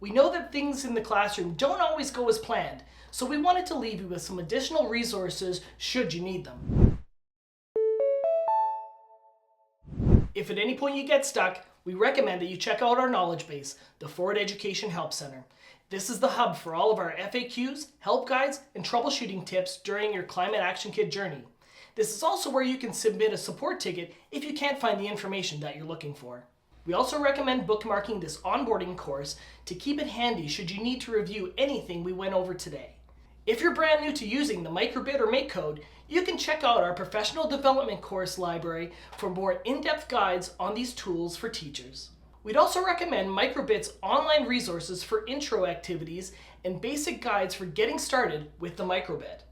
We know that things in the classroom don't always go as planned, so we wanted to leave you with some additional resources should you need them. If at any point you get stuck, we recommend that you check out our knowledge base, the Forward Education Help Center. This is the hub for all of our FAQs, help guides, and troubleshooting tips during your Climate Action Kit journey. This is also where you can submit a support ticket if you can't find the information that you're looking for. We also recommend bookmarking this onboarding course to keep it handy should you need to review anything we went over today. If you're brand new to using the Microbit or MakeCode, you can check out our professional development course library for more in-depth guides on these tools for teachers. We'd also recommend Microbit's online resources for intro activities and basic guides for getting started with the Microbit.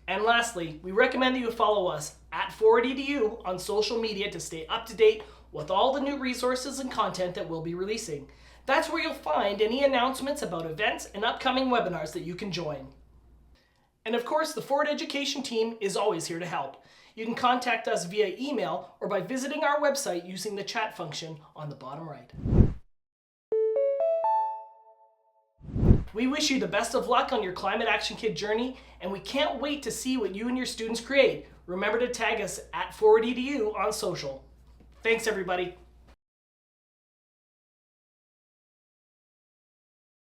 And lastly, we recommend that you follow us at ForwardEDU on social media to stay up to date with all the new resources and content that we'll be releasing. That's where you'll find any announcements about events and upcoming webinars that you can join. And of course, the Forward Education team is always here to help. You can contact us via email or by visiting our website using the chat function on the bottom right. We wish you the best of luck on your Climate Action Kit journey, and we can't wait to see what you and your students create. Remember to tag us at ForwardEDU on social. Thanks, everybody.